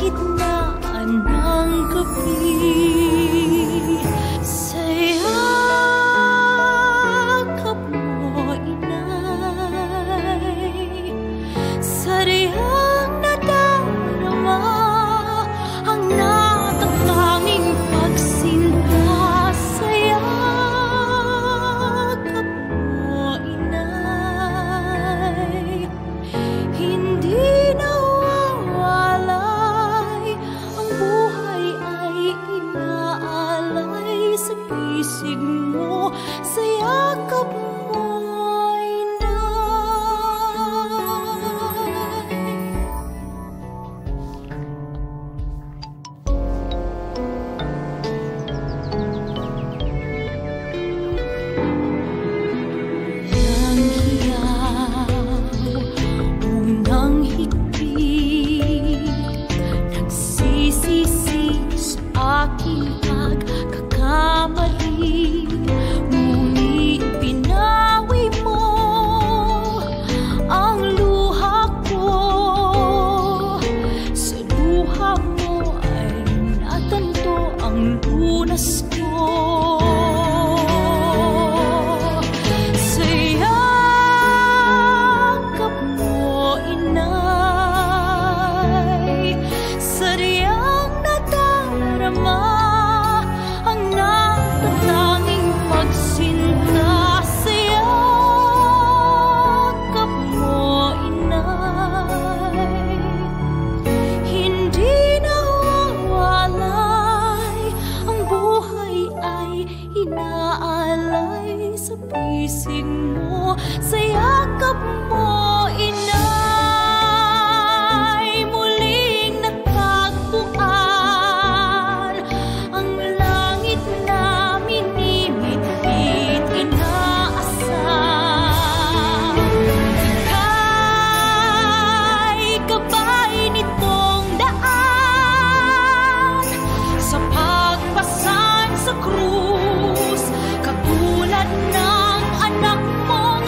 gitnaan ng gabi. Sa yakap mo, inay, sa rihang nadarama ang natatanging pagsinta. Sa yakap mo, inay, hindi nawawalay, ang buhay ay inaalay sa pisig mo. Sa yakap mo, unang higpit, nagsisisi sa aking pagkakamali, ngunit pinawi mo ang luha ko. Sa luha mo ay natanto ang lunas ko. Inaalay sa pisig mo. Sa yakap mo, inay, muling natagpuan ang langit na minimit-mit inaasam. Ika'y gabay nitong daan sa pagpasan sa krus, katulad ng anak mong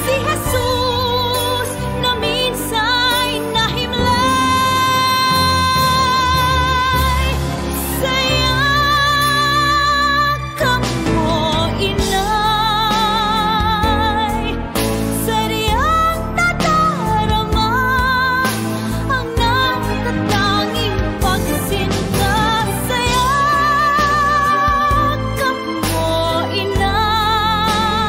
si Jesus na minsa'y nahimlay. Sa yakap mo, inay, sa riyang nadarama ang natatanging pagsinta. Sa yakap mo, inay,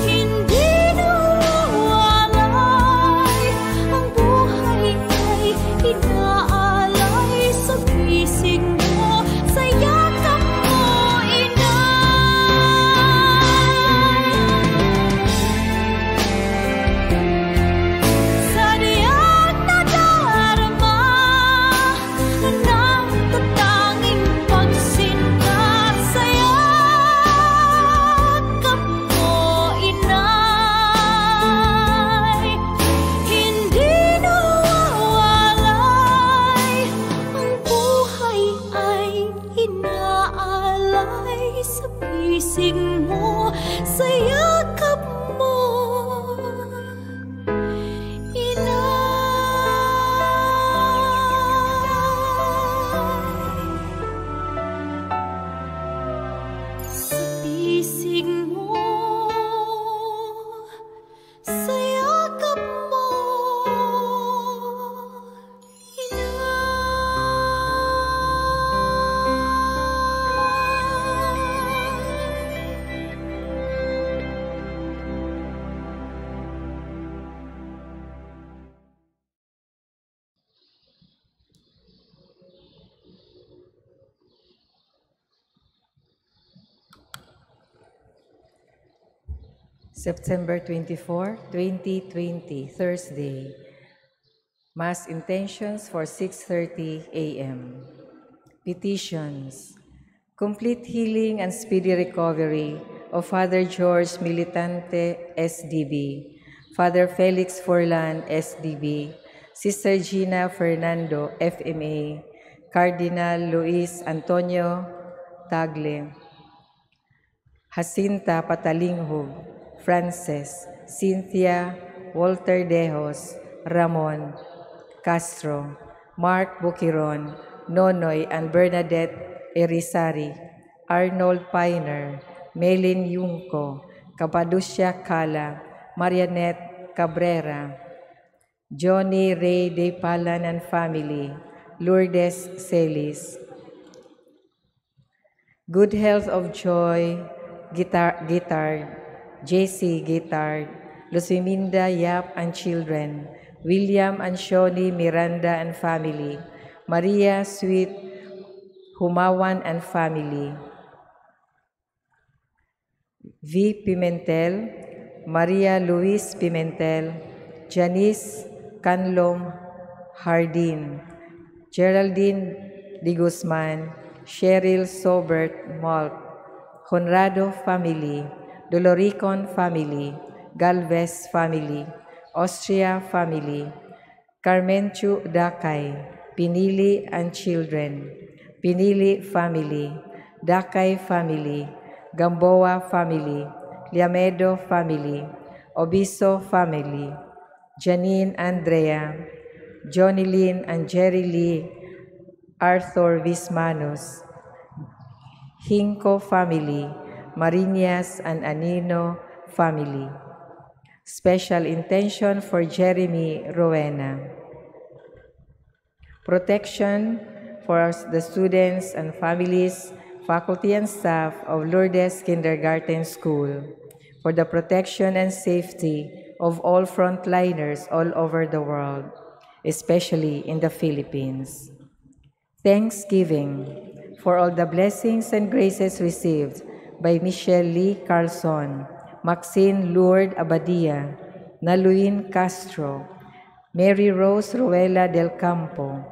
hindi nawawalay, ang buhay ay inaalay sa pisig mo. Sa yakap mo, inay, sa riyang nadarama ang natatanging pagsinta. Sa yakap mo, inay, hindi nawawalay, ang buhay ay inaalay sa pisig mo. Sa yakap mo, inay, sa pisig mo. Sa yakap mo, September 24, 2020, Thursday. Mass intentions for 6:30 a.m. Petitions. Complete healing and speedy recovery of Father George Militante, SDB, Father Felix Forlan, SDB, Sister Gina Fernando, FMA, Cardinal Luis Antonio Tagle, Jacinta Patalinghog, Frances, Cynthia, Walter Dejos, Ramon, Castro, Mark Bukiron, Nonoy and Bernadette Erisari, Arnold Piner, Melin Yungko, Capaducia Cala, Marianette Cabrera, Johnny Ray De Palan and family, Lourdes Celis. Good health of joy, Guitard, JC Guitard, Luciminda Yap and children, William and Shoni Miranda and family, Maria Sweet Humawan and family, V. Pimentel, Maria Luis Pimentel, Janice Canlom Hardin, Geraldine Di Guzman, Cheryl Sobert Malt, Conrado family, Doloricon family, Galvez family, Austria family, Carmenchu Dakay, Pinili and children, Pinili family, Dakay family, Gamboa family, Liamedo family, Obiso family, Janine Andrea, Johnny Lynn and Jerry Lee, Arthur Vismanos, Hinko family, Marinas and Anino family. Special intention for Jeremy Rowena. Protection for the students and families, faculty and staff of Lourdes Kindergarten School, for the protection and safety of all frontliners all over the world, especially in the Philippines. Thanksgiving for all the blessings and graces received by Michelle Lee Carlson, Maxine Lourdes Abadia, Naluin Castro, Mary Rose Ruela del Campo,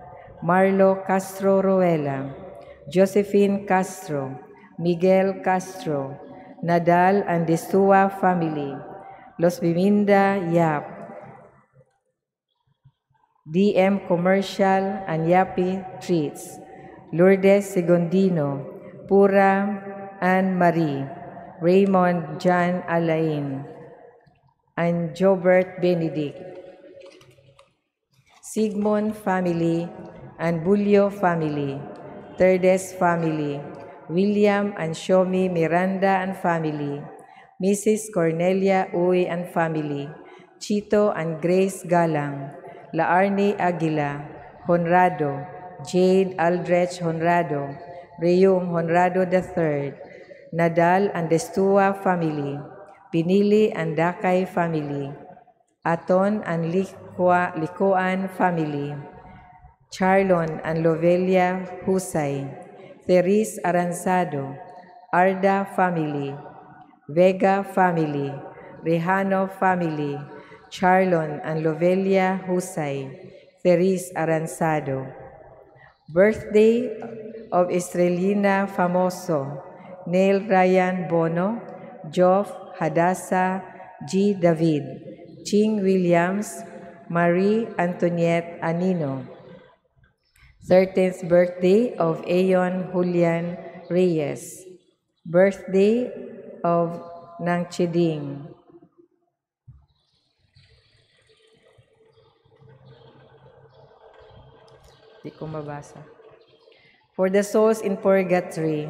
Marlo Castro Ruela, Josephine Castro, Miguel Castro, Nadal and Destua family, Los Biminda Yap, DM Commercial and Yapi Treats, Lourdes Segundino, Pura Anne Marie, Raymond John Alain, and Jobert Benedict, Sigmund family and Bulio family, Terdes family, William and Shomi Miranda and family, Mrs. Cornelia Uy and family, Chito and Grace Galang, Laarni Aguila, Honrado, Jade Aldrich Honrado, Reyum Honrado III, Nadal and Destua family, Pinili and Dakay family, Aton and Likuan family, Charlon and Lovelia Husay, Therese Aranzado, Arda family, Vega family, Rehano family, Charlon and Lovelia Husay, Therese Aranzado. Birthday of Estrelina Famoso, Neil Ryan Bono, Geoff Hadassah G. David, Ching Williams, Marie Antoniette Anino. 13th birthday of Ayon Julian Reyes. Birthday of Nang Chiding. Di ko mabasa. For the souls in purgatory,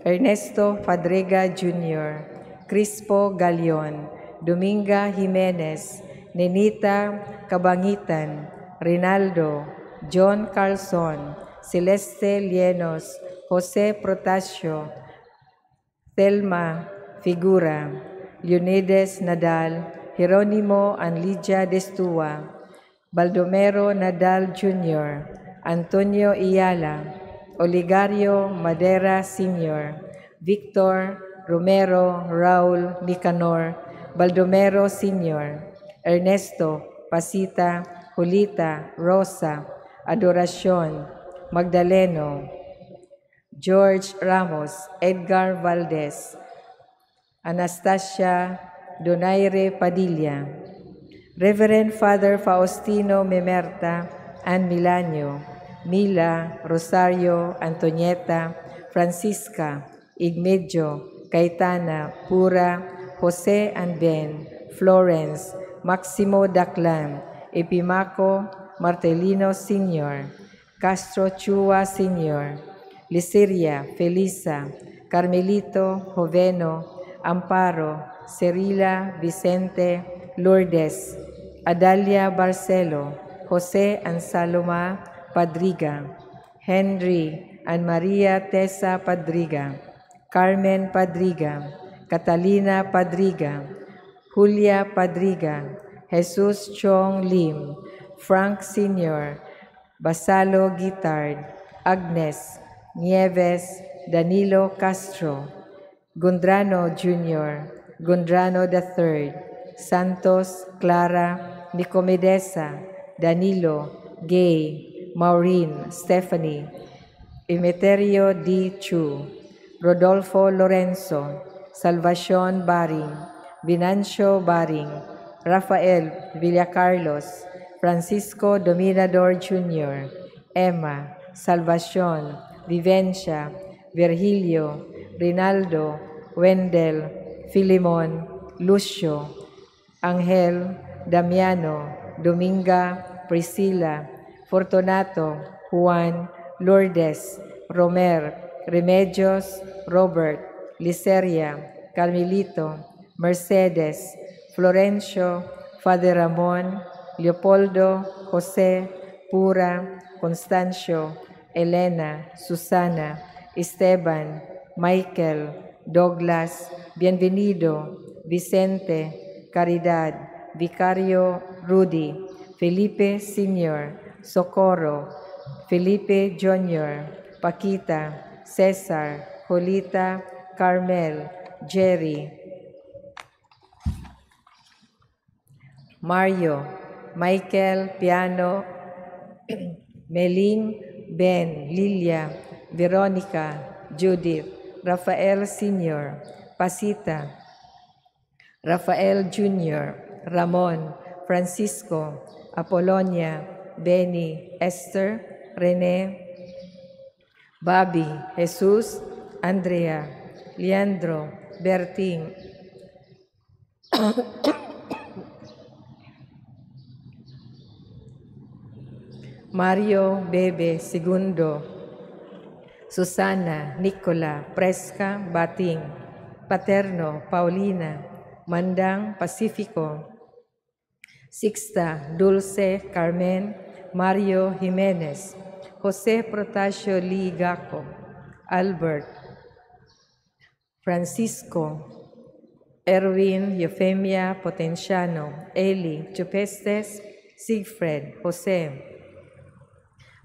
Ernesto Fadrega Jr., Crispo Galion, Dominga Jimenez, Nenita Cabangitan, Rinaldo, John Carlson, Celeste Lienos, Jose Protasio, Thelma Figura, Leonides Nadal, Jeronimo and Lydia Destua, Baldomero Nadal Jr., Antonio Iyala, Oligario Madera Sr., Victor Romero Raul Nicanor, Baldomero Sr., Ernesto Pasita, Julita, Rosa, Adoracion, Magdaleno, George Ramos, Edgar Valdez, Anastasia Donaire Padilla, Reverend Father Faustino Memerta and Milanio, Mila, Rosario, Antonieta, Francisca, Igmedio, Caetana, Pura, Jose and Ben, Florence, Maximo Daclan, Epimaco Martelino Sr., Castro Chua Sr., Liceria Felisa, Carmelito Joveno, Amparo, Cerila Vicente Lourdes, Adalia Barcelo, Jose Ansaloma Padriga, Henry and Maria Tessa Padriga, Carmen Padriga, Catalina Padriga, Julia Padriga, Jesus Chong Lim, Frank Sr., Basalo Guitard, Agnes Nieves, Danilo Castro, Gundrano Jr., Gundrano III, Santos Clara Nicomedesa, Danilo Gay, Maureen Stephanie, Emeterio D. Chu, Rodolfo Lorenzo, Salvacion Baring, Venancio Baring, Rafael Villacarlos, Francisco Dominador Jr., Emma, Salvacion, Vivencia, Virgilio, Rinaldo, Wendell, Filimon, Lucio, Angel, Damiano, Dominga, Priscilla, Fortunato, Juan, Lourdes, Romer, Remedios, Robert, Liceria, Carmelito, Mercedes, Florencio, Father Ramon, Leopoldo, Jose, Pura, Constancio, Elena, Susana, Esteban, Michael, Douglas, Bienvenido, Vicente, Caridad, Vicario Rudy, Felipe Sr., Socorro, Felipe Jr., Paquita, Cesar, Jolita, Carmel, Jerry, Mario, Michael, Piano, Meling, Ben, Lilia, Veronica, Judith, Rafael Sr., Pasita, Rafael Jr., Ramon, Francisco, Apolonia, Benny, Esther, Rene, Bobby, Jesus, Andrea, Leandro, Berting, Mario, Bebe, Segundo, Susana, Nicola, Presca, Bating, Paterno, Paulina, Mandang, Pacifico, Sixta, Dulce, Carmen, Mario Jimenez, Jose Protasio Lee Gaco, Albert, Francisco, Erwin, Eufemia Potenciano, Eli, Chupestes, Siegfried, Jose,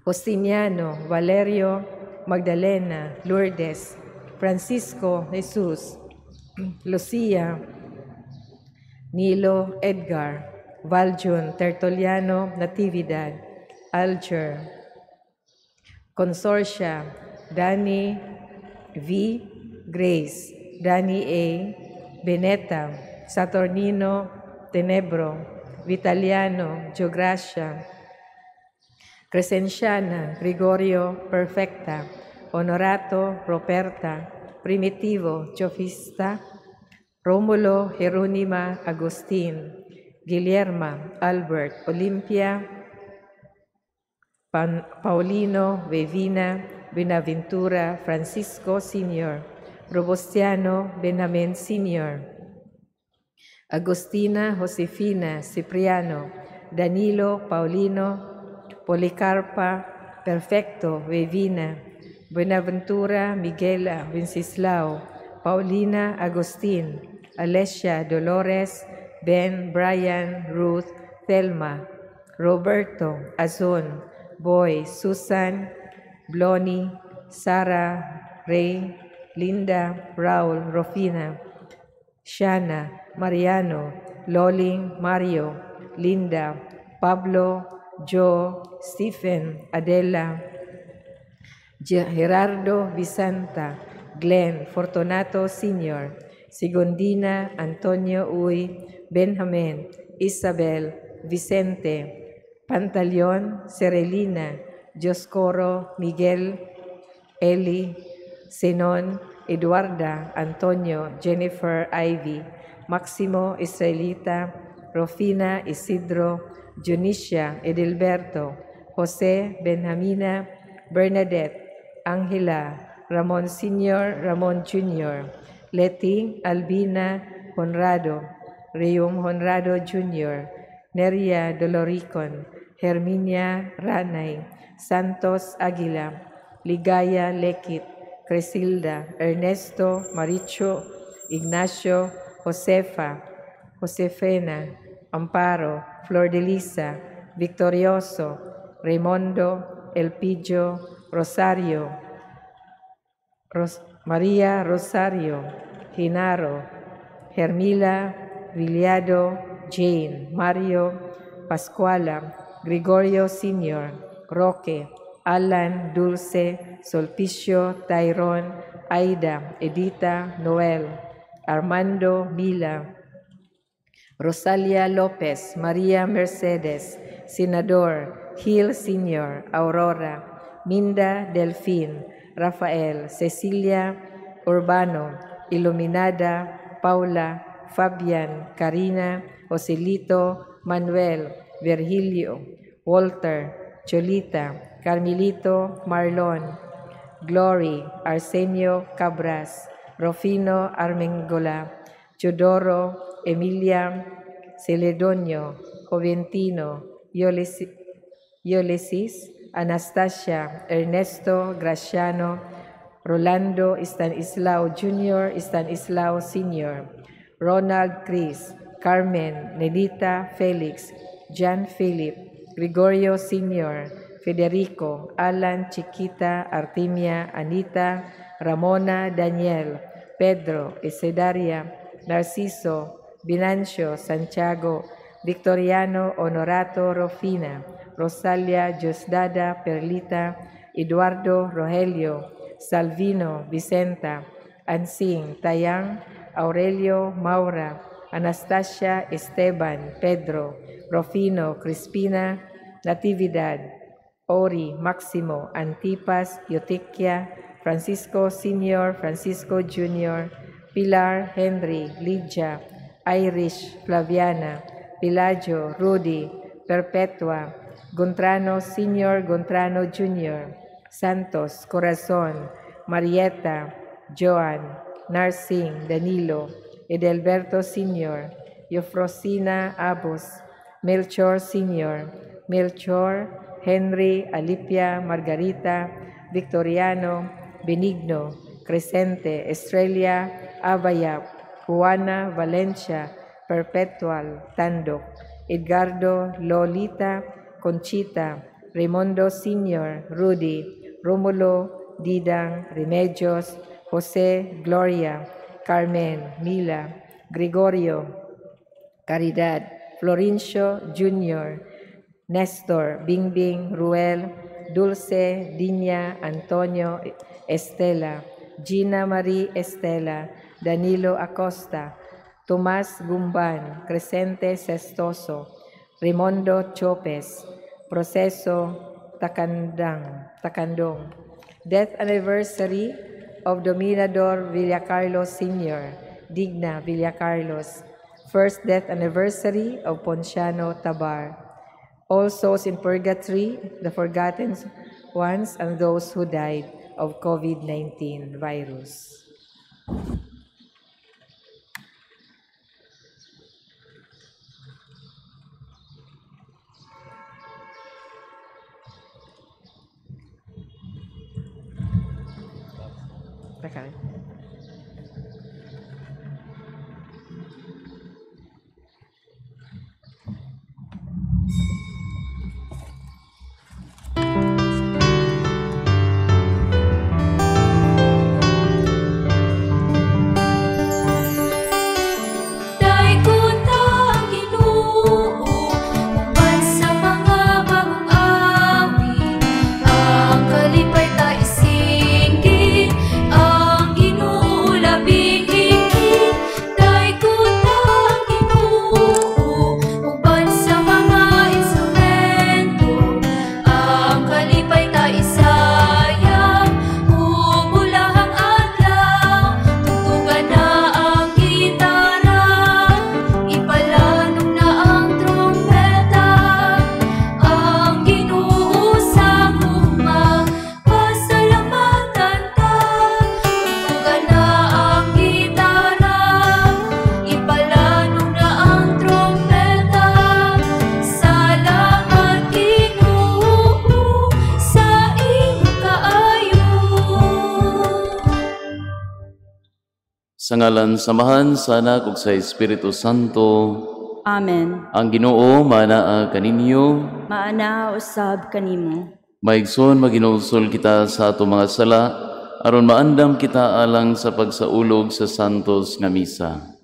Justiniano, Valerio, Magdalena, Lourdes, Francisco, Jesus, Lucia, Nilo, Edgar, Valjun, Tertuliano, Natividad, Alger, Consorcia, Danny V, Grace, Danny A, Beneta, Saturnino, Tenebro, Vitaliano, Geogracia, Crescenciana, Gregorio, Perfecta, Honorato, Roberta, Primitivo, Jofista, Romulo, Jerónima, Agustín, Guillerma, Albert, Olimpia, Paulino, Vevina, Benaventura, Francisco Sr., Robustiano, Benjamin Sr., Agustina, Josefina, Cipriano, Danilo, Paulino, Policarpa, Perfecto, Vevina, Buenaventura, Miguela, Wenceslao, Paulina, Agustin, Alessia, Dolores, Ben, Brian, Ruth, Thelma, Roberto, Azon, Boy, Susan, Bloni, Sarah, Ray, Linda, Raul, Rofina, Shana, Mariano, Loling, Mario, Linda, Pablo, Joe, Stephen, Adela, Gerardo Vicenta, Glenn, Fortunato Sr., Sigondina, Antonio Uy, Benjamin, Isabel, Vicente, Pantaleon, Serelina, Dioscoro, Miguel, Eli, Zenon, Eduarda, Antonio, Jennifer, Ivy, Maximo, Israelita, Rofina, Isidro, Junicia, Edilberto, Jose Benjamina Bernadette Angela Ramon Sr., Ramon Jr., Letty Albina Honrado, Reyum Honrado Jr., Neria Doloricon, Herminia Ranay, Santos Aguila, Ligaya Lekit, Cresilda, Ernesto Maricho, Ignacio Josefa, Josefena, Amparo, Flor de Lisa, Victorioso, Raimundo, Elpidio, Rosario, María Rosario, Genaro, Hermila, Viliado, Jane, Mario, Pascuala, Gregorio Sr., Roque, Alan, Dulce, Solpicio, Tyrone, Aida, Edita, Noel, Armando, Mila, Rosalia Lopez, María Mercedes, Senador, Gil Sr., Aurora, Minda Delfín, Rafael, Cecilia Urbano, Iluminada, Paula, Fabian, Karina, Joselito, Manuel, Virgilio, Walter, Cholita, Carmelito, Marlon, Glory, Arsenio Cabras, Rufino Armengola, Teodoro, Emilia, Celedonio, Joventino, Yolesis, Anastasia, Ernesto Graciano, Rolando Stanislao Jr., Stanislao Sr., Ronald Chris, Carmen, Nelita Felix, John Philip, Gregorio Sr., Federico, Alan Chiquita, Artemia, Anita, Ramona Daniel, Pedro, Esedaria, Narciso, Binancio, Santiago, Victoriano, Honorato, Rofina, Rosalia, Diosdada, Perlita, Eduardo, Rogelio, Salvino, Vicenta, Ansing, Tayang, Aurelio, Maura, Anastasia, Esteban, Pedro, Rofino, Crispina, Natividad, Ori, Maximo, Antipas, Eutyquia, Francisco Sr., Francisco Jr., Pilar, Henry, Lydia, Irish, Flaviana, Pilaggio, Rudy, Perpetua, Gontrano Sr., Gontrano Jr., Santos, Corazon, Marieta, Joan, Narsing, Danilo, Edelberto Sr., Eufrosina Abos, Melchor Sr., Melchor, Henry, Alipia, Margarita, Victoriano, Benigno, Crescente, Estrella, Abayap, Juana, Valencia, Perpetual, Tandok, Edgardo, Lolita, Conchita, Raimundo Sr., Rudy, Romulo, Didang, Remedios, Jose, Gloria, Carmen, Mila, Gregorio, Caridad, Florencio Jr., Nestor, Bingbing, Ruel, Dulce, Dinya, Antonio, Estela, Gina Marie Estela, Danilo Acosta, Tomas Gumban, Crescente Sestoso, Raimondo Chopez, Proceso Takandong. Death anniversary of Dominador Villacarlos Sr., Digna Villacarlos. First death anniversary of Ponciano Tabar. All souls in purgatory, the forgotten ones, and those who died of COVID-19 virus. Okay. Kalipay ta isinggit ang Ginoo. Sa ngalan samahan sa Anak ug sa Espiritu Santo. Amen. Ang Ginoo manaa kaninyo. Maana usab kanimo. Maigsoon maginulsol kita sa ato mga sala aron maandam kita alang sa pagsaulog sa santos nga misa.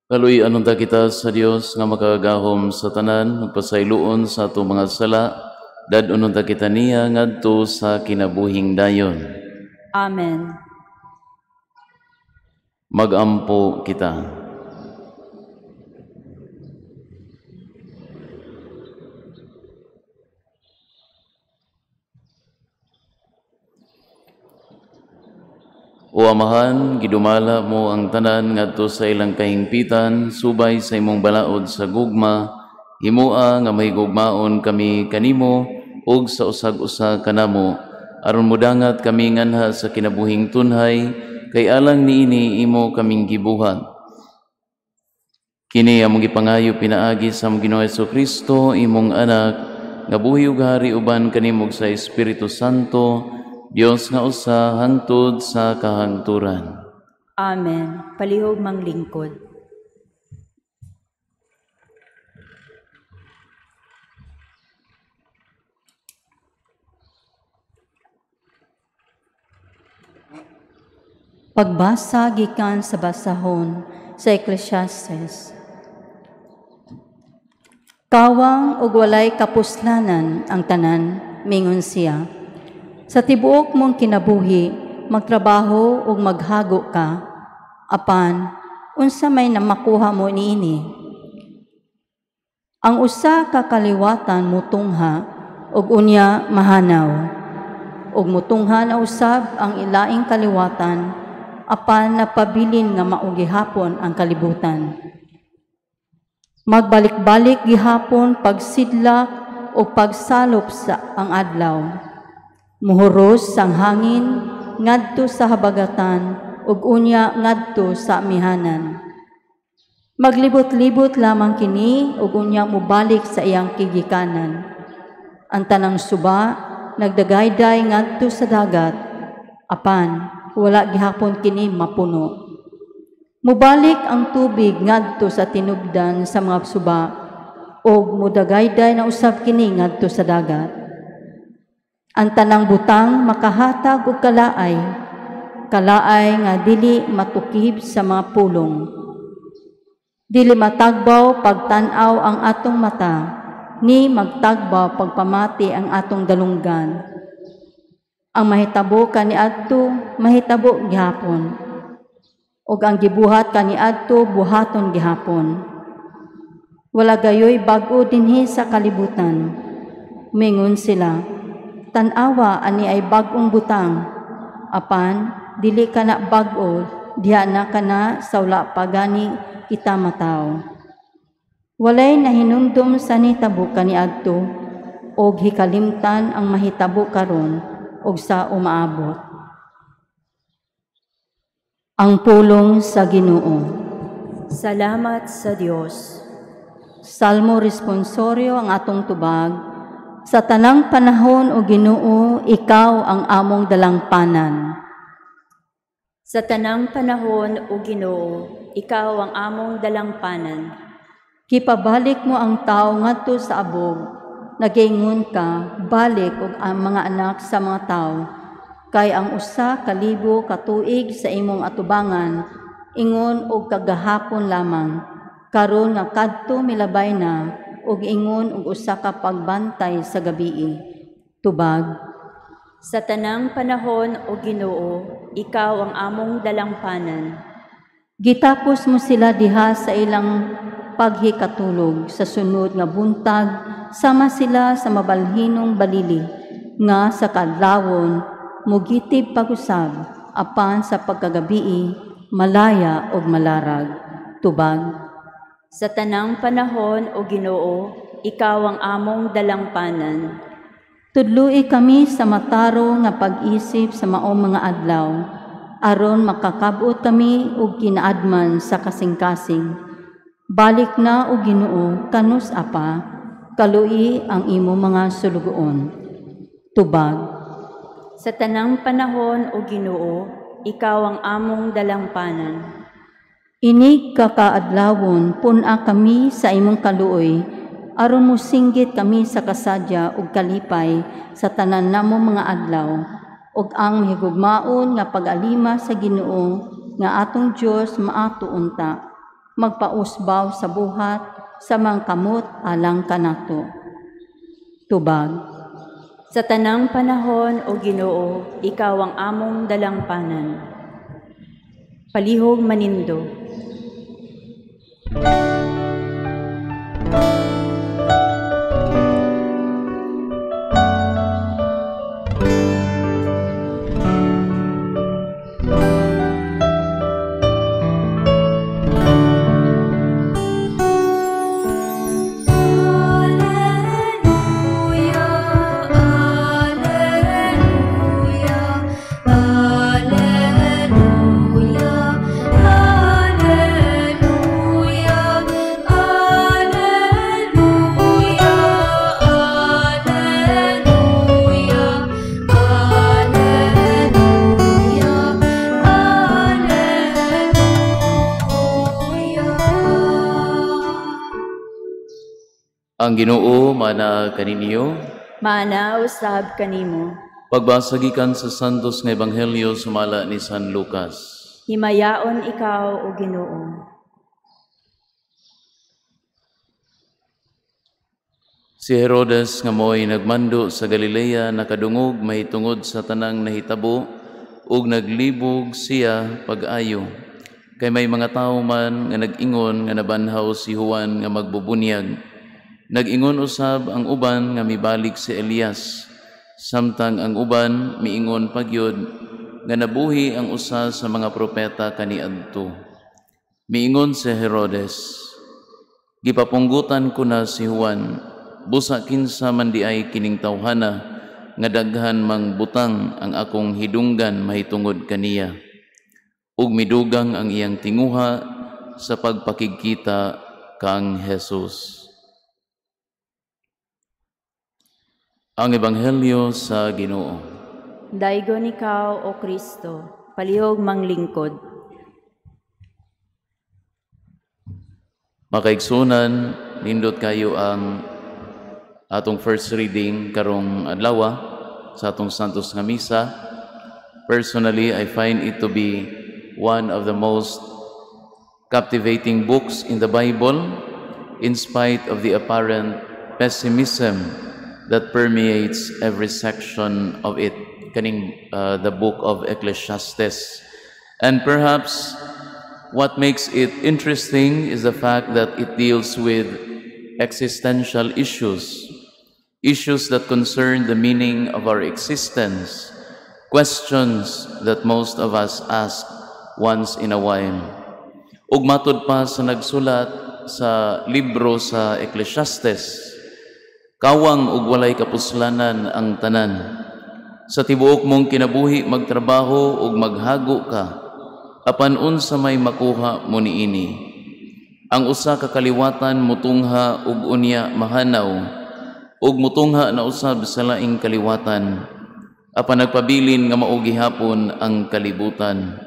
Kaluy anunta kita sa Dios nga makagahom sa tanan, magpasayloon sa ato mga sala, dadunon ta kita niya ngadto sa kinabuhing dayon. Amen. Magampo kita. O Amahan, gidumala mo ang tanan ngadto sa ilang kahingpitan, subay sa imong balaod sa gugma, himua nga mahigugmaon kami kanimo ug sa usag-usa kanamo, aron mudangat kami nganha sa kinabuhing tunhay, kay alang niini imo kaming gibuhat. Kini among gipangayo pinaagi sa among Ginoong Jesucristo, imong anak, nga buhi ug hari uban kanimo sa Espiritu Santo, Dios nga usa hangtod sa kahangturan. Amen. Palihog mang lingkod. Pagbasa gikan sa basahon sa Ecclesiastes. Kawang ug walay kapuslanan ang tanan, mingon siya. Sa tibuok mong kinabuhi, magtrabaho ug maghago ka, apan, unsa may namakuha mo niini. Ang usa ka kaliwatan mutungha, ug unya mahanaw. Ug mutungha na usab ang ilaing kaliwatan, apan napabilin nga mao gihapon ang kalibutan. Magbalik-balik gihapon pagsidlak o pagsalop sa ang adlaw. Muhuros sang hangin ngadto sa habagatan ug unya ngadto sa amihanan. Maglibot-libot lamang kini ug unya mubalik sa iyang kigikanan. Ang tanang suba nagdagayday ngadto sa dagat, apan wala gihapon kini mapuno. Mubalik ang tubig ngadto sa tinubdan sa mga suba ug mudagayday na usab kini ngadto sa dagat. Ang tanang butang makahatag og kalaay nga dili matukib sa mga pulong. Dili matagbaw pagtan-aw ang atong mata, ni magtagbaw pagpamati ang atong dalunggan. Ang mahitabo kaniadto mahitabo gihapon, ug ang gibuhat kaniadto buhaton gihapon. Wala gayoy bag-o dinhi sa kalibutan. Mingon sila, tan-awa ani ay bag-ong butang, apan dili kana bag-o diha na kana sa wala pagani kita mataw. Walay nahinumdum sa nitabo kaniadto og hikalimtan ang mahitabo karon og sa umaabot. Ang pulong sa Ginoo. Salamat sa Dios. Salmo responsoryo ang atong tubag. Sa tanang panahon o Ginoo, ikaw ang among dalangpanan. Sa tanang panahon, O Ginoo, ikaw ang among dalangpanan. Kipabalik mo ang tao ngadto sa abog, nagaingon ka, balik og ang mga anak sa mga tao, kay ang usa ka libo ka tuig sa imong atubangan, ingon og kagahapon lamang, karon nga kadto milabay na, og ingon og usa ka pagbantay sa gabii. Tubag. Sa tanang panahon, O Ginoo, ikaw ang among dalangpanan. Gitapos mo sila diha sa ilang paghikatulog sa sunod nga buntag, sama sila sa mabalhinong balili, nga sa kadlawon, mugitib pag-usab, apan sa pagkagabii, malaya og malarag. Tubag. Sa tanang panahon, O Ginoo, ikaw ang among dalangpanan. Tudloi kami sa mataro nga pag-isip sa maong mga adlaw, aron makakabot kami og kinaadman sa kasing-kasing. Balik na o Ginoo, kanus apa, kalui ang imo mga sulugoon. Tubag. Sa tanang panahon, O Ginoo, ikaw ang among dalangpanan. Inig kakaadlawon, puna kami sa imong kaluoy, aron musinggit kami sa kasadya ug kalipay sa tanan namo mga adlaw, ug ang higugmaon nga pag-alima sa Ginoo nga atong Dios maato unta, magpausbaw sa buhat sa mga kamot alang kanato. Tubag. Sa tanang panahon, O Ginoo, ikaw ang among dalangpanan. Palihog manindo. Ang Ginoo mana kaninyo, Mana usab kanimo. pagbasagikan sa santos nga ebanghelyo sumala ni San Lucas. Himayaon ikaw, O Ginoo. Si Herodes nga mo'y nagmando sa Galilea nakadungog mahitungod sa tanang nahitabo ug naglibog siya pag-ayo. Kay may mga tao man nga nag-ingon nga nabanhaw si Juan nga magbubunyag. Nag-ingon usab ang uban nga mibalik si Elias, samtang ang uban miingon pagyud nga nabuhi ang usa sa mga propeta kaniadto. Miingon si Herodes, gipapunggutan ko na si Juan, busa kinsa man di ay kining tawhana nga daghan mang butang ang akong hidunggan mahitungod kaniya. Ug midugang ang iyang tinguha sa pagpakigkita kang Jesus. Ang Ebanghelyo sa Ginoo. Daigon ikaw, O Kristo, palihog manglingkod. Makaigsunan, nindot kayo ang atong first reading karong adlaw sa atong santos nga misa. Personally, I find it to be one of the most captivating books in the Bible, in spite of the apparent pessimism that permeates every section of it, the book of Ecclesiastes. And perhaps what makes it interesting is the fact that it deals with existential issues that concern the meaning of our existence, questions that most of us ask once in a while. Ug matud pa sa nagsulat sa libro sa Ecclesiastes, kawang ug walay kapuslanan ang tanan. Sa tibuok mong kinabuhi magtrabaho ug maghago ka, apan unsa may makuha mo niini. Ang usa ka kaliwatan mutungha ug unya mahanaw, ug mutungha na usab sa laing kaliwatan, apan nagpabilin nga mao gihapon ang kalibutan.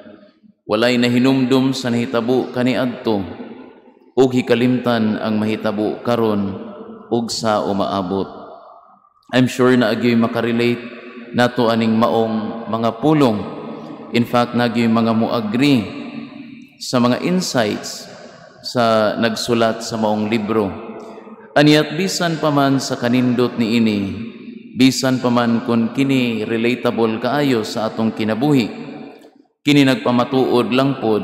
Walay nahinumdum sa nahitabo kaniadto, ug hikalimtan ang mahitabo karon ug sa umaabot. I'm sure na agyoy makarelate nato aning maong mga pulong. In fact, nagyoy mga muagri sa mga insights sa nagsulat sa maong libro. Aniat bisan pa man sa kanindot niini, bisan pa man kun kini relatable kaayo sa atong kinabuhi, kini nagpamatuod lang pod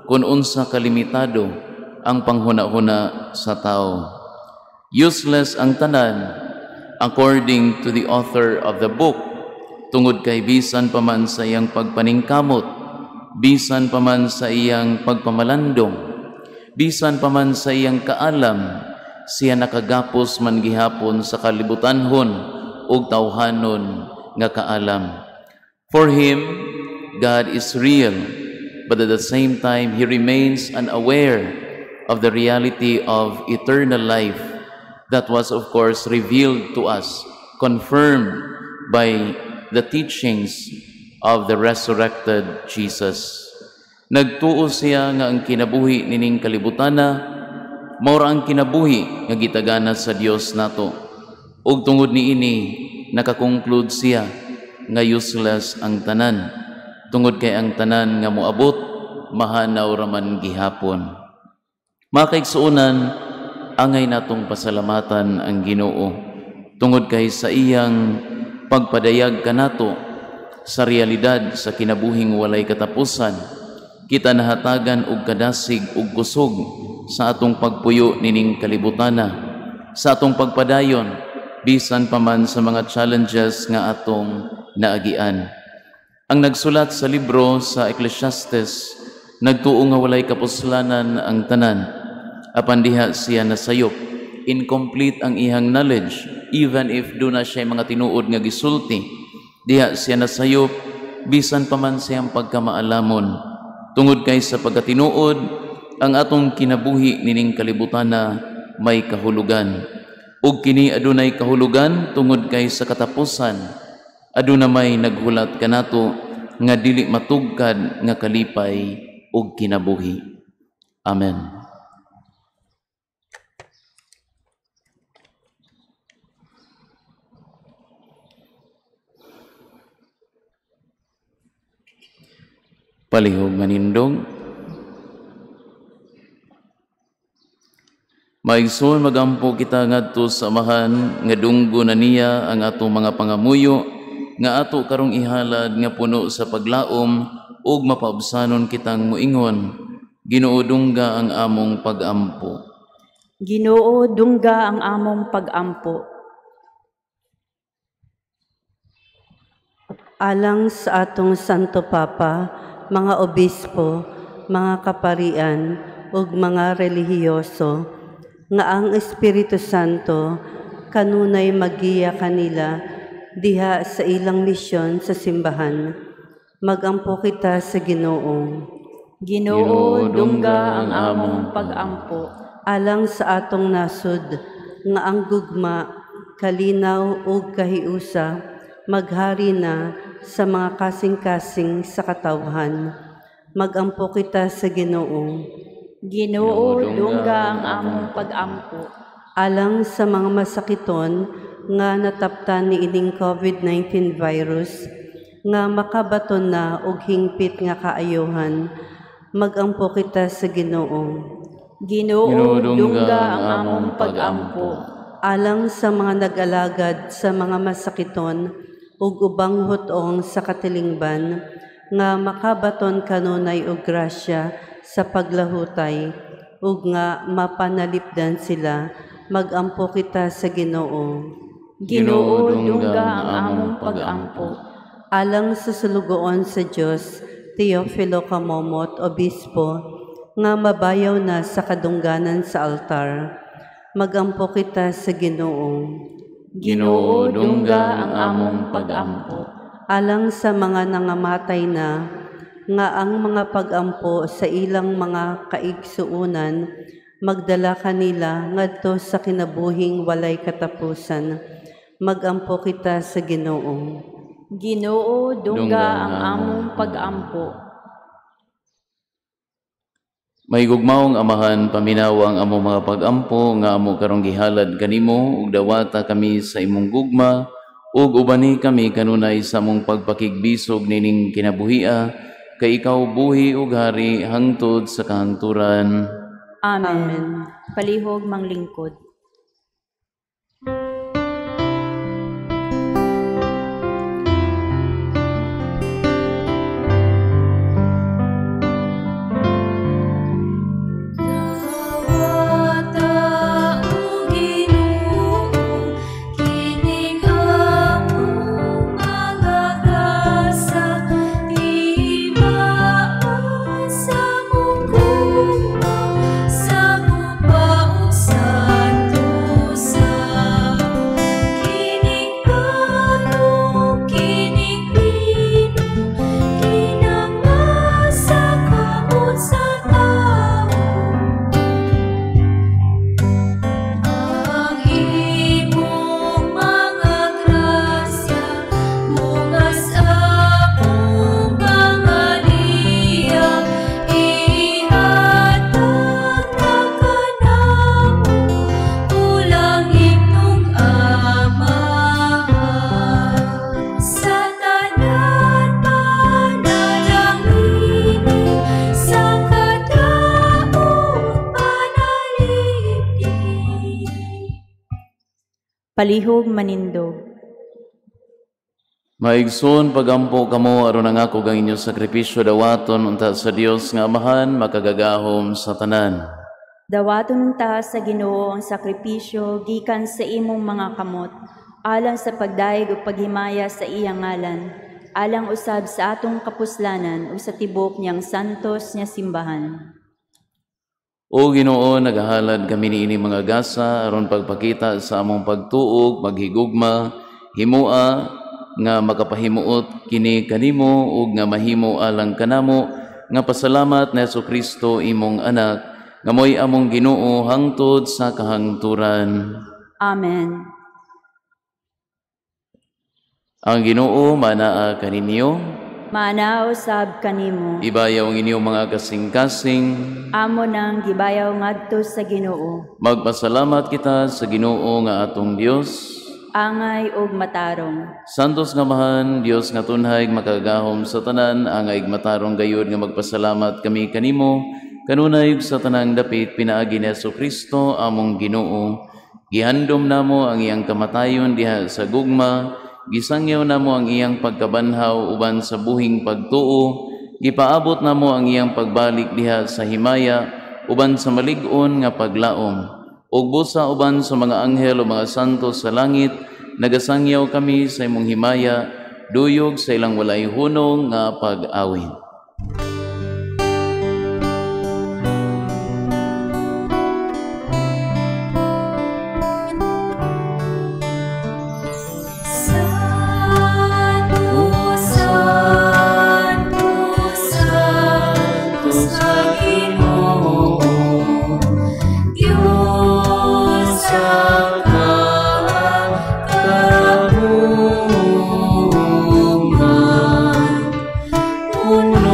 kung unsa kalimitado ang panghuna-huna sa tao. Useless ang tanan according to the author of the book, tungod kay bisan pa man sa iyang pagpaningkamot, bisan pa man sa iyang pagpamalandong, bisan pa man sa iyang kaalam, siya nakagapos man gihapon sa kalibutanhon ug tawhanon nga kaalam. For him, God is real, but at the same time, He remains unaware of the reality of eternal life that was, of course, revealed to us, confirmed by the teachings of the resurrected Jesus. Nagtuo siya nga ang kinabuhi nining kalibutana, maura ang kinabuhi nga gitagana sa Dios nato. Ug tungod niini, nakakonclude siya nga useless ang tanan. Tungod kay ang tanan nga moabot, mahanaw raman gihapon. Mga kaigsuonan, angay natong pasalamatan ang Ginoo tungod kay sa iyang pagpadayag kanato sa realidad sa kinabuhing walay katapusan. Kita nahatagan og kadasig ug kusog sa atong pagpuyo nining kalibutana, sa atong pagpadayon bisan pa man sa mga challenges nga atong naagian. Ang nagsulat sa libro sa Ecclesiastes, nagtuo nga walay kapuslanan ang tanan, apan diha siya nasayop. Incomplete ang ihang knowledge, even if doon na siya mga tinuod nga gisulti. Diha siya nasayop, bisan pa man siyang pagkamaalamon. Tungod kay sa pagkatinuod, ang atong kinabuhi nining kalibutana may kahulugan. Ug kini adunay kahulugan tungod kay sa katapusan, aduna may naghulat kanato nga dili matugkad nga kalipay ug kinabuhi. Amen. Palihog manindog. Maigsoon magampo kita ngadto sa amahan nga dunggo na niya ang atong mga pangamuyo nga ato karong ihalad nga puno sa paglaom ug mapaubsanon kitang muingon. Ginoo dungga ang among pag-ampo. Ginoo dungga ang among pag-ampo. Alang sa atong Santo Papa, mga obispo, mga kaparian ug mga relihiyoso, nga ang Espiritu Santo kanunay magiya kanila diha sa ilang misyon sa simbahan. Magampo kita sa Ginoo. Ginoo dungga ang among pag-ampo. Alang sa atong nasud nga ang gugma, kalinaw ug kahiusa maghari na sa mga kasing-kasing sa katawhan. Magampo kita sa Ginoo. Ginoo dungga ang among pag-ampo. Alang sa mga masakiton nga nataptan ni ining COVID-19 virus, nga makabaton na og hingpit nga kaayohan, magampo kita sa Ginoo. Ginoo dungga ang among pag-ampo. Alang sa mga nag-alagad sa mga masakiton ug ubang hutong sa katilingban, nga makabaton kanunay og grasya sa paglahutay, ug nga mapanalipdan sila, magampo kita sa Ginoo. Ginoo dungga ang among pag-ampo. Alang sa sulugoon sa Dios, Teofilo Kamomot, Obispo, nga mabayaw na sa kadungganan sa altar. Magampo kita sa Ginoo. Ginoo, dungga ang among pag-ampo. Alang sa mga nangamatay na, nga ang mga pag-ampo sa ilang mga kaigsuunan, magdala kanila ngadto sa kinabuhing walay katapusan. Magampo kita sa Ginoo. Ginoo, dungga ang among pag-ampo. May gugmaong Amahan, paminawang among mga pag-ampo nga amo karong gihalad kanimo ug dawata kami sa imong gugma ug ubani kami kanunay sa among pagpakigbisog nining kinabuhia kay ikaw buhi ug hari hangtod sa kahangturan. Amen. Palihog manglingkod. Palihog manindog. Maigsoon pagampo kamo aron ang ako ang inyong sakripisyo dawaton unta sa Dios nga Amahan makagagahom sa tanan. Dawaton ta sa Ginoo ang sakripisyo gikan sa imong mga kamot, alang sa pagdaig ug paghimaya sa iyang ngalan, alang usab sa atong kapuslanan ug sa tibok niyang santos nga simbahan. O Ginoo, nagahalad kami niini mga gasa aron pagpakita sa among pagtuog, maghigugma, himua nga makapahimuot kini kanimo ug nga mahimo alang kanamo nga pasalamat na Jesucristo imong anak nga moy among Ginoo hangtod sa kahangturan. Amen. Ang Ginoo manaa kaninyo. Maanao sab kanimo. Ibayaw ang inyong mga kasing-kasing. Amo nang gibayaw ngadto sa Ginoo. Magpasalamat kita sa Ginoo nga atong Dios. Angay ug matarong. Santos nga Amahan, Dios nga tunhay makagahom sa tanan, angay matarong gayud nga magpasalamat kami kanimo kanunay sa tanang dapit pinaagi ni Jesucristo among Ginoo. Gihandom namo ang iyang kamatayon diha sa gugma, gisangyaw namo ang iyang pagkabanhaw uban sa buhing pagtuo, gipaabot namo ang iyang pagbalik diha sa himaya uban sa malig-on nga paglaom. Ug busa uban sa mga anghel o mga santo sa langit, nagasangyaw kami sa imong himaya, duyog sa ilang walay hunong nga pag-awit. Uno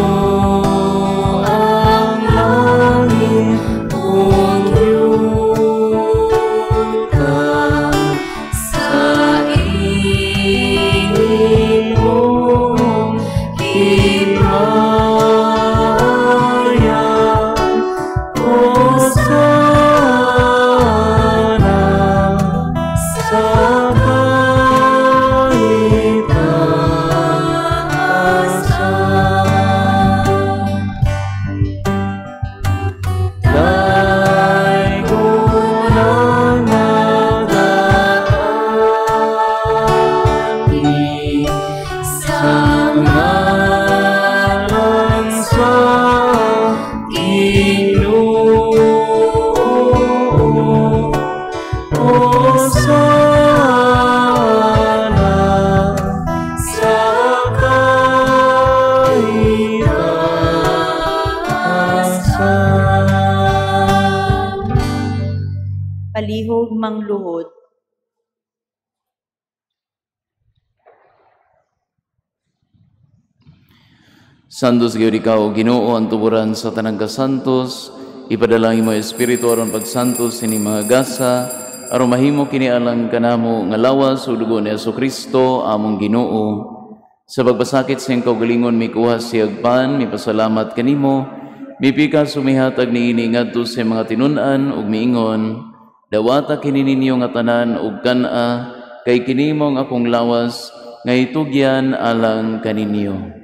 Santos gyud ikaw, Ginoo, ang tuburan sa tanang kasantos, ipadalangin mo Espiritu aron pagsantos sini mga gasa, aron mahimo kini alang kanamo nga lawas ug dugo ni Jesucristo among Ginoo. Sa pagbasakit sa iyang kaugalingon mikuha siyag pan, mipasalamat kanimo, mipika sumihatag niini ngadto sa mga tinun-an ug miingon, dawata kini ninyo nga tanan ug kan-a, kay kini mo ang akong lawas nga itugyan alang kaninyo.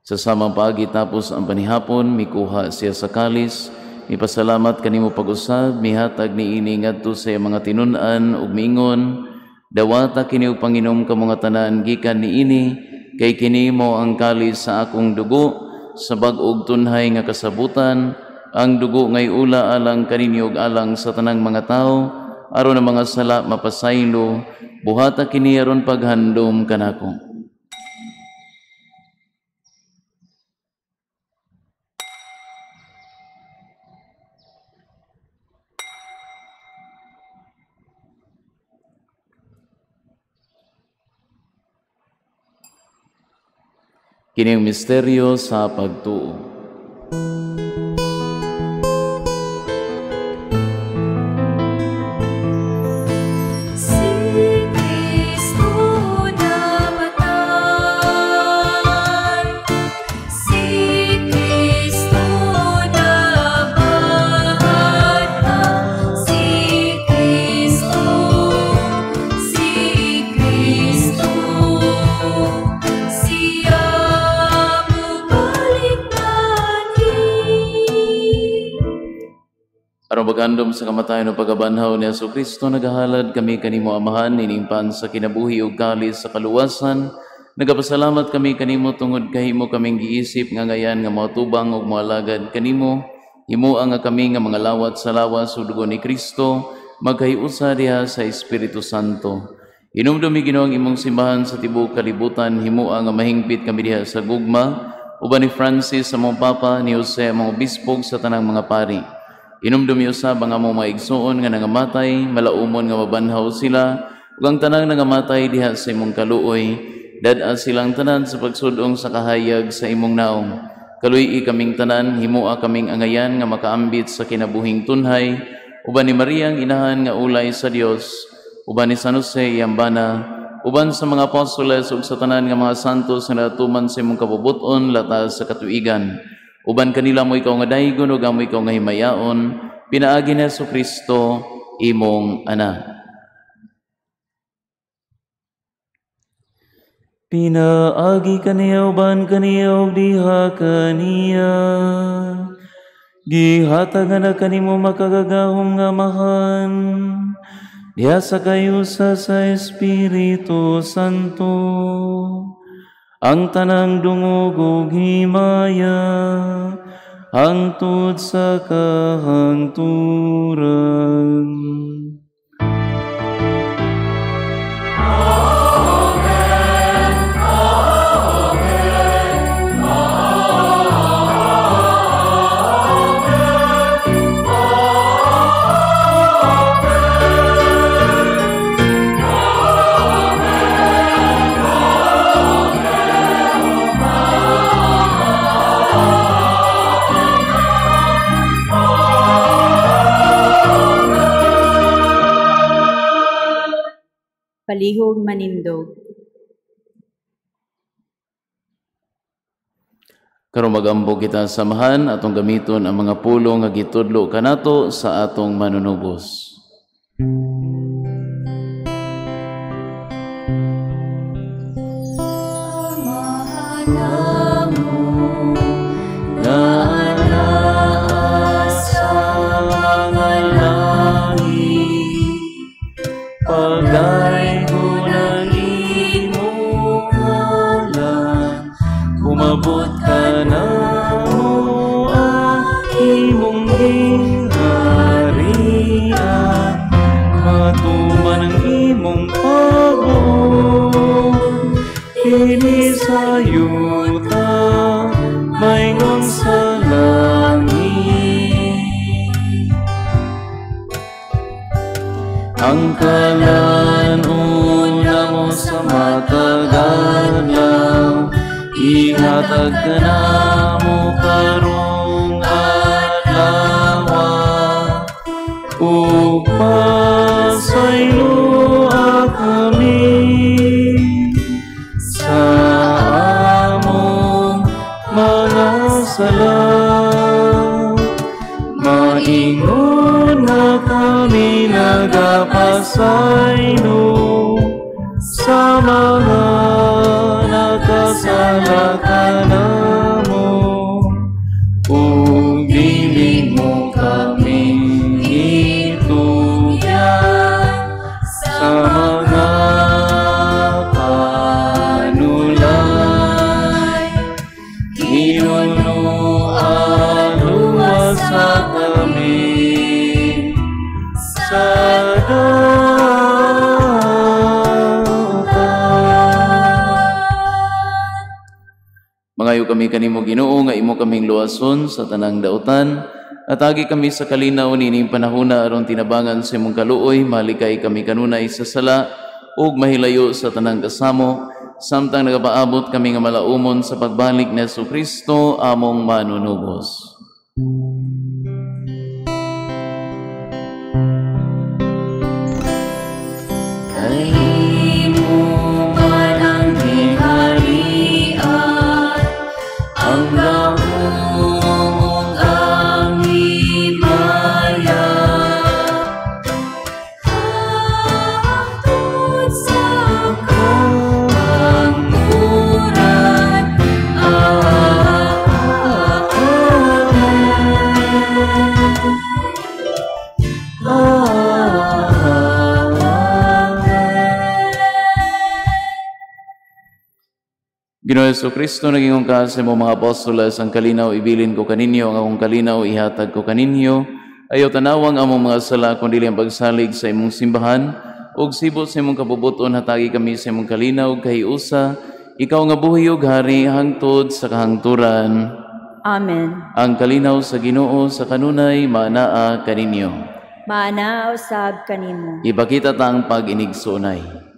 Sa samang paagi tapos ang panihapon, mikuha siya sa kalis, mipasalamat kanimo pag-usab, mihatag niini ngadto sa mga tinun-an ug miingon, dawata kini og Panginom ka mga tanan gikan niini, kay kini mo ang kalis sa akong dugo, sa bag-og tunhay nga kasabutan, ang dugo ngay ula alang kaninyo ug alang sa tanang mga tao, aron ang mga sala mapasaylo, buhata kini aron paghandom kanako. Kini ang misteryo sa pagtuo. Pagandom sa kamatayon o pagabanhaw ni Jesucristo, nagahalad kami kanimo Amahan, inimpan sa kinabuhi ug kalis sa kaluwasan. Nagapasalamat kami kanimo tungod kahimo kaming giisip nga ngayan nga matubang ug moalagad kanimo. Himuang nga kami nga mga lawat sa lawas ug dugo ni Kristo, magkahiusa diha sa Espiritu Santo. Inumdumi Ginoo ang imong simbahan sa tibuok kalibutan, himuang nga mahingpit kami diha sa gugma, uban ni Francis sa mong Papa, ni Jose ang mga bispog sa tanang mga pari. Inumdumi usab ang among mga igsoon nga nangamatay, malaumon nga mabanhaw sila, ug ang tanang nangamatay diha sa imong kaluoy, dad-a silang tanan sa pagsudong sa kahayag sa imong naong. Kaluy-i kaming tanan, himua kaming angayan nga makaambit sa kinabuhing tunhay, uban ni Maria ang inahan nga ulay sa Dios, uban ni San Jose Iambana, uban sa mga apostoles ug sa tanan nga mga santos nga natuman sa imong kabubuton latas sa katuigan. Uban kanila mo ikaw nga daygon ug amo ikaw nga himayaon, pinaagi ni Jesucristo imong Anak. Pinaagi kaniya uban kaniya ug diha kaniya, gihatagan na kanimo makagagahom nga Amahan, diha sa kayusa sa Espiritu Santo. Ang tanang dungog ug himaya, hangtod sa kahangturan. Palihog manindog. Karon magambo kita samahan atong gamiton ang mga pulong nga gitudlo kanato sa atong manunubos. Umabot ka na mo ang imong gingharian, Kini sayuta maingon sa langit. Ang kalanuna mo sa matagalaw, ihatag ka na mo karong adlaw. Upasaylo kami sa among mga sala. Maingon na kami nagapasaylo sa mga nakasala ka namo. Ug dili mo kami itugyan sa mga panulay. Inunuan sa kami sa Mangayo kami kanimo Ginoo nga imo kaming luwason sa tanang dautan, at agi kami sa kalinaw nining panahona aron tinabangan sa imong kaluoy, malikay kami kanunay sa sala ug mahilayo sa tanang kasamo, samtang nagapaabot kami nga malaumon sa pagbalik ni Jesucristo among manunubos. Ginoong Jesucristo, naging ka sa mga apostoles, ang kalinaw ibilin ko kaninyo, ang akong kalinaw ihatag ko kaninyo. Ayaw tanawang among mga sala, kundi ang pagsalig sa imong simbahan, ug sibot sa imong kabubuton, hatagi kami sa imong kalinaw, kahiusa, ikaw nga buhi ug hari, hangtod sa kahangturan. Amen. Ang kalinaw sa Ginoo sa kanunay, maanaa kaninyo. Maanaa usab kanimo. Ipakita ta ang pag-inigsunay.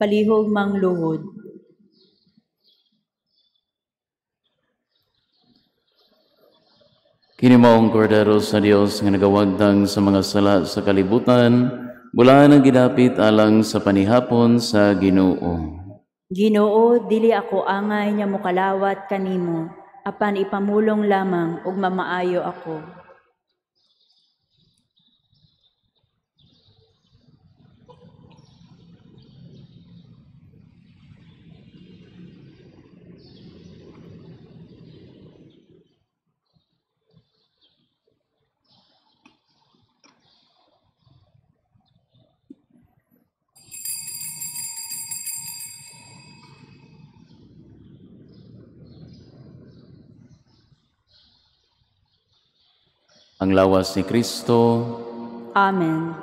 Palihog mang luhod. Kini maong kordero sa Dios nga nagawagtang sa mga sala sa kalibutan, bulaan ang gidapit alang sa panihapon sa Ginoo. Ginoo, dili ako angay nga mokalawat kanimo, apan ipamulong lamang ug mamaayo ako. ang lawas ni Kristo. Amen.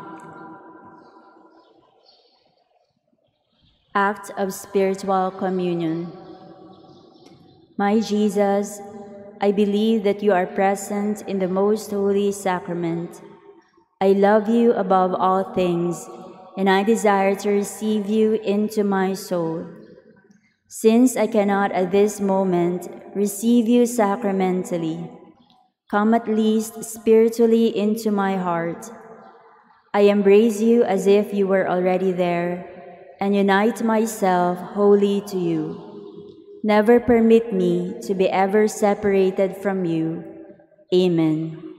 Act of Spiritual Communion. My Jesus, I believe that you are present in the most holy sacrament. I love you above all things, and I desire to receive you into my soul. Since I cannot at this moment receive you sacramentally, come at least spiritually into my heart. I embrace you as if you were already there, and unite myself wholly to you. Never permit me to be ever separated from you. Amen.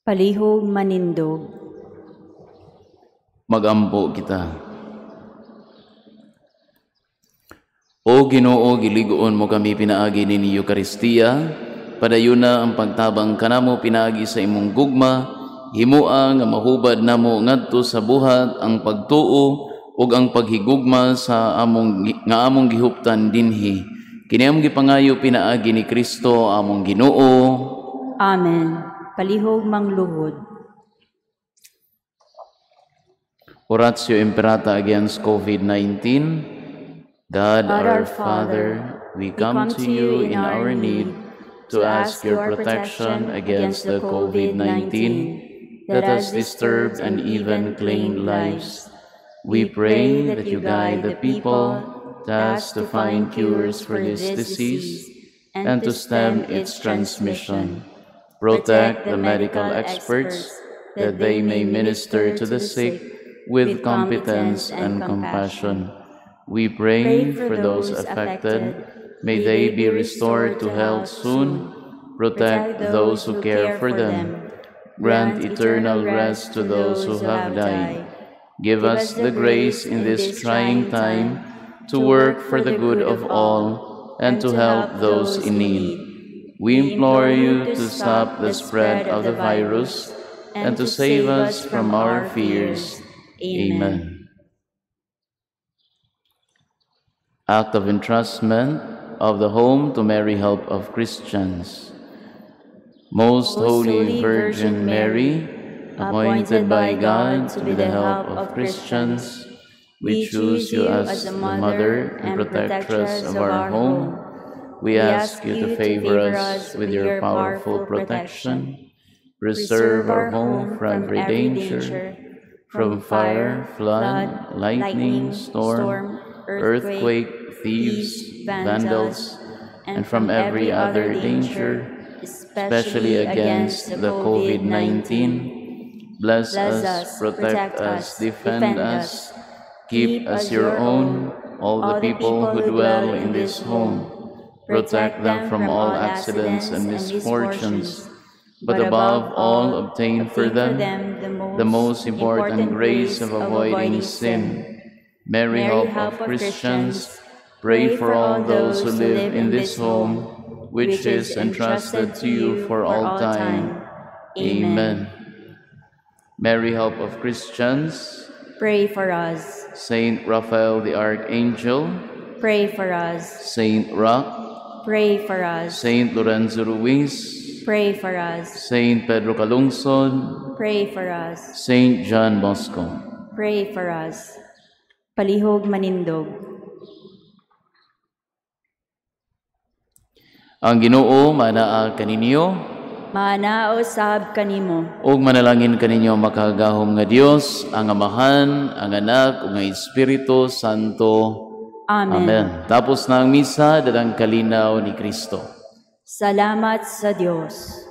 Palihog manindog. Magampo kita. O Ginoo, giligoon mo kami pinaagi ni Eucharistia, padayuna ang pagtabang kanamo pinaagi sa imong gugma, himua nga mahubad namo ngadto sa buhat ang pagtuo ug ang paghigugma sa among gihuptan dinhi. Kini among gipangayo pinaagi ni Kristo among Ginoo. Amen. Palihog mangluhod. Oratio Imperata against COVID-19. God our Father, we come to you in our need to ask your protection against the COVID-19 that has disturbed and even claimed lives. We pray that you guide the people tasked to find cures for this disease and to stem its transmission. Protect the medical experts that they may minister to the sick with competence and compassion. We pray for those affected. May they be restored to health soon. Protect those who care for them. Grant eternal rest to those who have died. Give us the grace in this trying time to work for the good of all and to help those in need. We implore you to stop the spread of the virus and to save us from our fears. Amen. Act of entrustment of the home to Mary, help of Christians. Most Holy Virgin Mary, appointed by God to be the help of Christians, we choose you as the mother and protectress of our home. We ask you to favor us with your powerful protection. Preserve our home from every danger, from fire, flood, lightning, storm, earthquake, thieves, vandals, and from every other danger, especially against the COVID-19. Bless us, protect us, defend us, keep us your own, all the people who dwell in this home. Protect them from all accidents and misfortunes, but above all obtain for them the most important grace of avoiding sin. Mary, help of Christians, pray for all those who live in this home, which is entrusted to you for all time. Amen. Mary, help of Christians, Pray for us. Saint Raphael the Archangel, Pray for us. Saint Roch, Pray for us. Saint Lorenzo Ruiz, Pray for us. Saint Pedro Calungsod, Pray for us. Saint John Bosco. Pray for us. Palihog manindog. Ang Ginoo manaa kaninyo, Manao sab kanimo. ug manalangin kaninyo makagahom nga Dios, ang Amahan, ang Anak, ug ang Espiritu Santo. Amen. Amen. Tapos na ang misa, dadang kalinaw ni Kristo. Salamat sa Diyos.